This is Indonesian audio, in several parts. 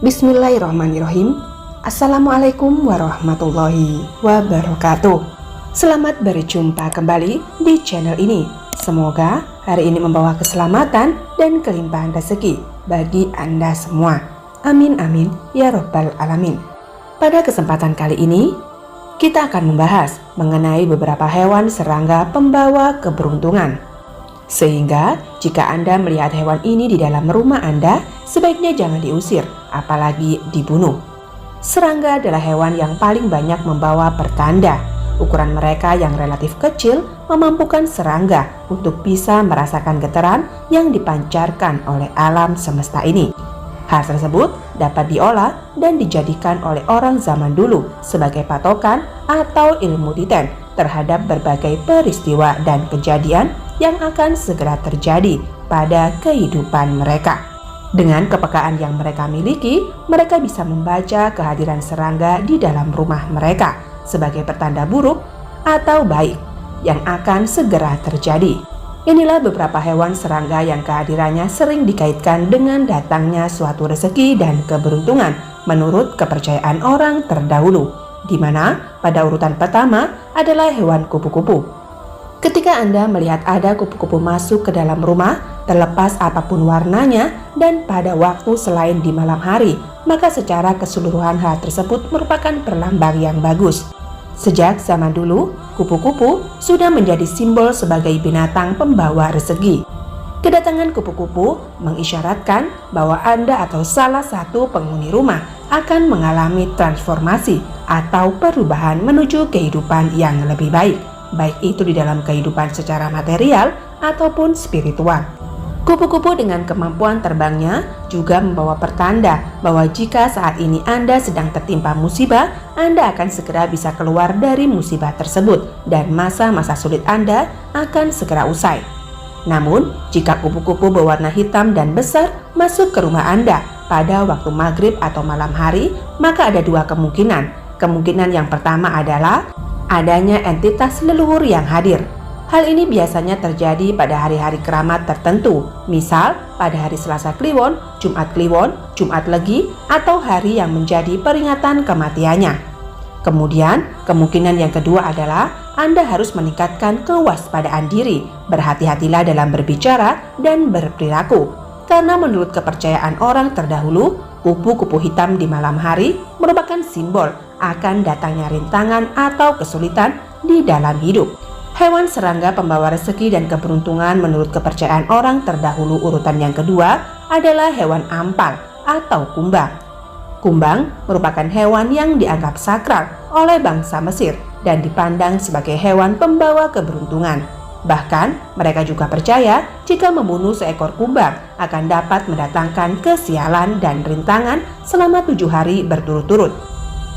Bismillahirrahmanirrahim. Assalamualaikum warahmatullahi wabarakatuh. Selamat berjumpa kembali di channel ini. Semoga hari ini membawa keselamatan dan kelimpahan rezeki bagi Anda semua. Amin amin ya robbal alamin. Pada kesempatan kali ini kita akan membahas mengenai beberapa hewan serangga pembawa keberuntungan. Sehingga jika Anda melihat hewan ini di dalam rumah Anda, sebaiknya jangan diusir, apalagi dibunuh. Serangga adalah hewan yang paling banyak membawa pertanda. Ukuran mereka yang relatif kecil memampukan serangga untuk bisa merasakan getaran yang dipancarkan oleh alam semesta ini. Hal tersebut dapat diolah dan dijadikan oleh orang zaman dulu sebagai patokan atau ilmu detail terhadap berbagai peristiwa dan kejadian yang akan segera terjadi pada kehidupan mereka. Dengan kepekaan yang mereka miliki, mereka bisa membaca kehadiran serangga di dalam rumah mereka sebagai pertanda buruk atau baik yang akan segera terjadi. Inilah beberapa hewan serangga yang kehadirannya sering dikaitkan dengan datangnya suatu rezeki dan keberuntungan menurut kepercayaan orang terdahulu, di mana pada urutan pertama adalah hewan kupu-kupu. Ketika Anda melihat ada kupu-kupu masuk ke dalam rumah, terlepas apapun warnanya dan pada waktu selain di malam hari, maka secara keseluruhan hal tersebut merupakan perlambang yang bagus. Sejak zaman dulu, kupu-kupu sudah menjadi simbol sebagai binatang pembawa rezeki. Kedatangan kupu-kupu mengisyaratkan bahwa Anda atau salah satu penghuni rumah akan mengalami transformasi atau perubahan menuju kehidupan yang lebih baik, baik itu di dalam kehidupan secara material ataupun spiritual. Kupu-kupu dengan kemampuan terbangnya juga membawa pertanda bahwa jika saat ini Anda sedang tertimpa musibah, Anda akan segera bisa keluar dari musibah tersebut dan masa-masa sulit Anda akan segera usai. Namun, jika kupu-kupu berwarna hitam dan besar masuk ke rumah Anda pada waktu maghrib atau malam hari, maka ada dua kemungkinan. Kemungkinan yang pertama adalah adanya entitas leluhur yang hadir. Hal ini biasanya terjadi pada hari-hari keramat tertentu, misal pada hari Selasa Kliwon, Jumat Kliwon, Jumat Legi, atau hari yang menjadi peringatan kematiannya. Kemudian, kemungkinan yang kedua adalah Anda harus meningkatkan kewaspadaan diri. Berhati-hatilah dalam berbicara dan berperilaku, karena menurut kepercayaan orang terdahulu, kupu-kupu hitam di malam hari merupakan simbol akan datangnya rintangan atau kesulitan di dalam hidup. Hewan serangga pembawa rezeki dan keberuntungan menurut kepercayaan orang terdahulu urutan yang kedua adalah hewan ampal atau kumbang. Kumbang merupakan hewan yang dianggap sakral oleh bangsa Mesir dan dipandang sebagai hewan pembawa keberuntungan. Bahkan mereka juga percaya jika membunuh seekor kumbang akan dapat mendatangkan kesialan dan rintangan selama 7 hari berturut-turut.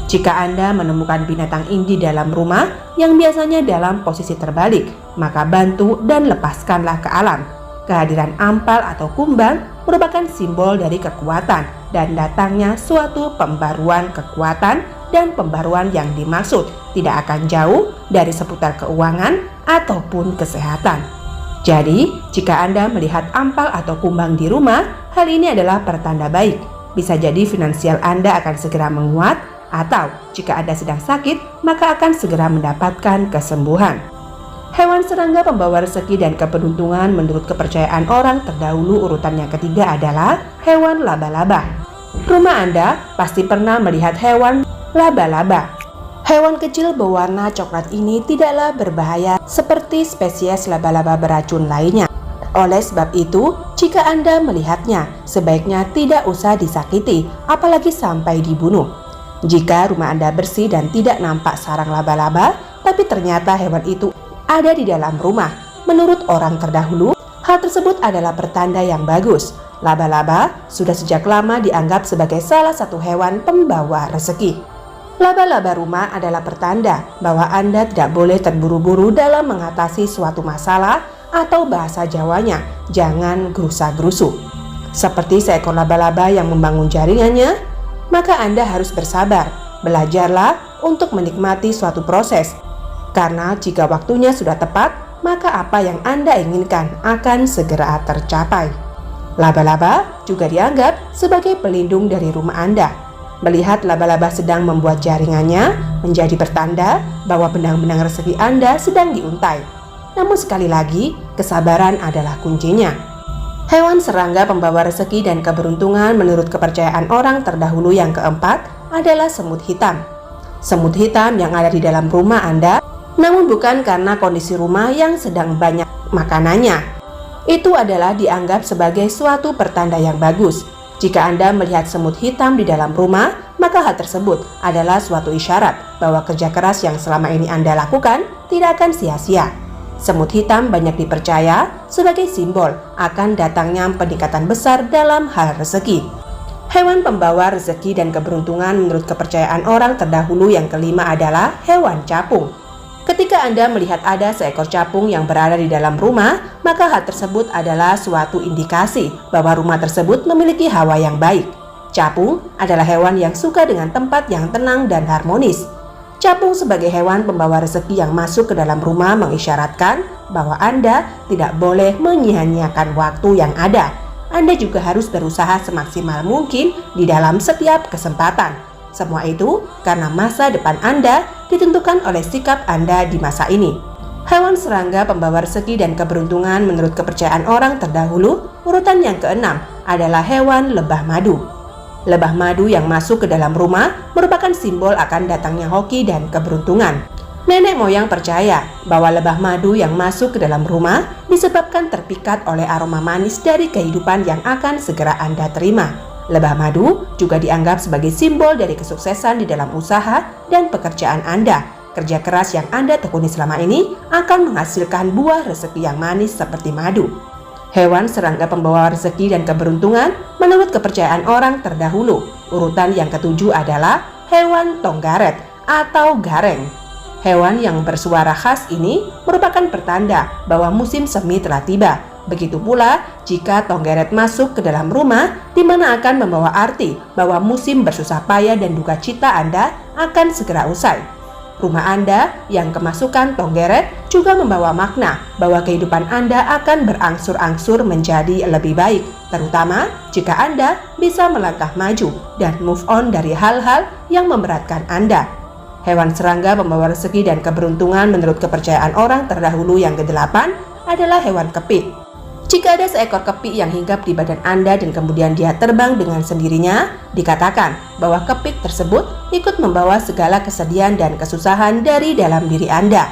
Jika Anda menemukan binatang ini dalam rumah yang biasanya dalam posisi terbalik, maka bantu dan lepaskanlah ke alam. Kehadiran ampal atau kumbang merupakan simbol dari kekuatan dan datangnya suatu pembaruan kekuatan, dan pembaruan yang dimaksud tidak akan jauh dari seputar keuangan ataupun kesehatan. Jadi, jika Anda melihat ampal atau kumbang di rumah, hal ini adalah pertanda baik. Bisa jadi finansial Anda akan segera menguat, atau jika Anda sedang sakit, maka akan segera mendapatkan kesembuhan. Hewan serangga pembawa rezeki dan keberuntungan menurut kepercayaan orang terdahulu urutan yang ketiga adalah hewan laba-laba. Rumah Anda pasti pernah melihat hewan laba-laba. Hewan kecil berwarna coklat ini tidaklah berbahaya seperti spesies laba-laba beracun lainnya. Oleh sebab itu, jika Anda melihatnya, sebaiknya tidak usah disakiti, apalagi sampai dibunuh. Jika rumah Anda bersih dan tidak nampak sarang laba-laba, tapi ternyata hewan itu ada di dalam rumah, menurut orang terdahulu, hal tersebut adalah pertanda yang bagus. Laba-laba sudah sejak lama dianggap sebagai salah satu hewan pembawa rezeki. Laba-laba rumah adalah pertanda bahwa Anda tidak boleh terburu-buru dalam mengatasi suatu masalah, atau bahasa Jawanya, jangan gerusa-gerusu. Seperti seekor laba-laba yang membangun jaringannya, maka Anda harus bersabar. Belajarlah untuk menikmati suatu proses, karena jika waktunya sudah tepat, maka apa yang Anda inginkan akan segera tercapai. Laba-laba juga dianggap sebagai pelindung dari rumah Anda. Melihat laba-laba sedang membuat jaringannya menjadi pertanda bahwa benang-benang rezeki Anda sedang diuntai. Namun sekali lagi, kesabaran adalah kuncinya. Hewan serangga pembawa rezeki dan keberuntungan menurut kepercayaan orang terdahulu yang keempat adalah semut hitam. Semut hitam yang ada di dalam rumah Anda, namun bukan karena kondisi rumah yang sedang banyak makanannya. Itu adalah dianggap sebagai suatu pertanda yang bagus. Jika Anda melihat semut hitam di dalam rumah, maka hal tersebut adalah suatu isyarat bahwa kerja keras yang selama ini Anda lakukan tidak akan sia-sia. Semut hitam banyak dipercaya sebagai simbol akan datangnya peningkatan besar dalam hal rezeki. Hewan pembawa rezeki dan keberuntungan menurut kepercayaan orang terdahulu yang kelima adalah hewan capung. Ketika Anda melihat ada seekor capung yang berada di dalam rumah, maka hal tersebut adalah suatu indikasi bahwa rumah tersebut memiliki hawa yang baik. Capung adalah hewan yang suka dengan tempat yang tenang dan harmonis. Capung sebagai hewan pembawa rezeki yang masuk ke dalam rumah mengisyaratkan bahwa Anda tidak boleh menyia-nyiakan waktu yang ada. Anda juga harus berusaha semaksimal mungkin di dalam setiap kesempatan. Semua itu karena masa depan Anda ditentukan oleh sikap Anda di masa ini. Hewan serangga pembawa rezeki dan keberuntungan menurut kepercayaan orang terdahulu, urutan yang keenam adalah hewan lebah madu. Lebah madu yang masuk ke dalam rumah merupakan simbol akan datangnya hoki dan keberuntungan. Nenek moyang percaya bahwa lebah madu yang masuk ke dalam rumah disebabkan terpikat oleh aroma manis dari kehidupan yang akan segera Anda terima. Lebah madu juga dianggap sebagai simbol dari kesuksesan di dalam usaha dan pekerjaan Anda. Kerja keras yang Anda tekuni selama ini akan menghasilkan buah rezeki yang manis seperti madu. Hewan serangga pembawa rezeki dan keberuntungan menurut kepercayaan orang terdahulu. Urutan yang ketujuh adalah hewan tonggaret atau gareng. Hewan yang bersuara khas ini merupakan pertanda bahwa musim semi telah tiba. Begitu pula jika tonggeret masuk ke dalam rumah, di mana akan membawa arti bahwa musim bersusah payah dan duka cita Anda akan segera usai. Rumah Anda yang kemasukan tonggeret juga membawa makna bahwa kehidupan Anda akan berangsur-angsur menjadi lebih baik, terutama jika Anda bisa melangkah maju dan move on dari hal-hal yang memberatkan Anda. Hewan serangga pembawa rezeki dan keberuntungan menurut kepercayaan orang terdahulu yang kedelapan adalah hewan kepik. Jika ada seekor kepik yang hinggap di badan Anda dan kemudian dia terbang dengan sendirinya, dikatakan bahwa kepik tersebut ikut membawa segala kesedihan dan kesusahan dari dalam diri Anda.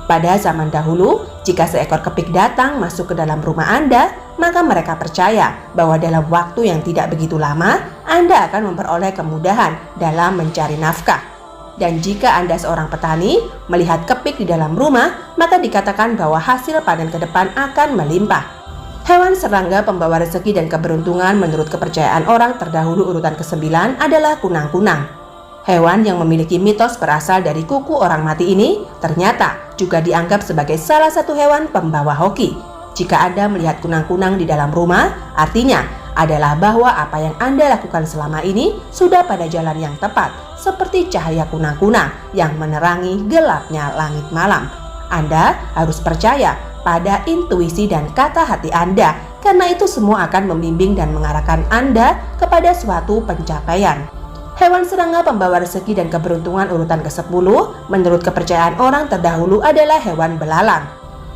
Pada zaman dahulu, jika seekor kepik datang masuk ke dalam rumah Anda, maka mereka percaya bahwa dalam waktu yang tidak begitu lama, Anda akan memperoleh kemudahan dalam mencari nafkah. Dan jika Anda seorang petani, melihat kepik di dalam rumah, maka dikatakan bahwa hasil panen ke depan akan melimpah. Hewan serangga pembawa rezeki dan keberuntungan menurut kepercayaan orang terdahulu urutan ke-9 adalah kunang-kunang. Hewan yang memiliki mitos berasal dari kuku orang mati ini ternyata juga dianggap sebagai salah satu hewan pembawa hoki. Jika Anda melihat kunang-kunang di dalam rumah, artinya adalah bahwa apa yang Anda lakukan selama ini sudah pada jalan yang tepat, seperti cahaya kunang-kunang yang menerangi gelapnya langit malam. Anda harus percaya pada intuisi dan kata hati Anda, karena itu semua akan membimbing dan mengarahkan Anda kepada suatu pencapaian. Hewan serangga pembawa rezeki dan keberuntungan urutan ke-10 menurut kepercayaan orang terdahulu adalah hewan belalang.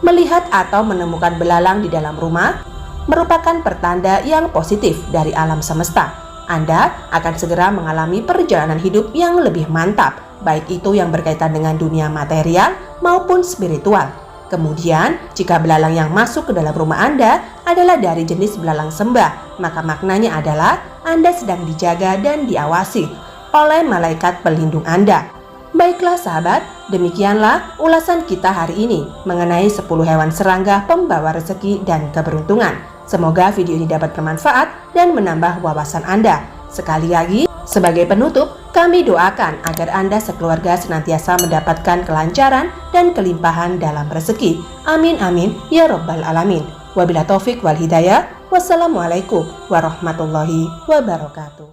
Melihat atau menemukan belalang di dalam rumah merupakan pertanda yang positif dari alam semesta. Anda akan segera mengalami perjalanan hidup yang lebih mantap, baik itu yang berkaitan dengan dunia material maupun spiritual. Kemudian, jika belalang yang masuk ke dalam rumah Anda adalah dari jenis belalang sembah, maka maknanya adalah Anda sedang dijaga dan diawasi oleh malaikat pelindung Anda. Baiklah sahabat, demikianlah ulasan kita hari ini mengenai 10 hewan serangga pembawa rezeki dan keberuntungan. Semoga video ini dapat bermanfaat dan menambah wawasan Anda. Sekali lagi, sebagai penutup, kami doakan agar Anda sekeluarga senantiasa mendapatkan kelancaran dan kelimpahan dalam rezeki. Amin amin ya robbal alamin. Wabillahi taufik wal hidayah. Wassalamualaikum warahmatullahi wabarakatuh.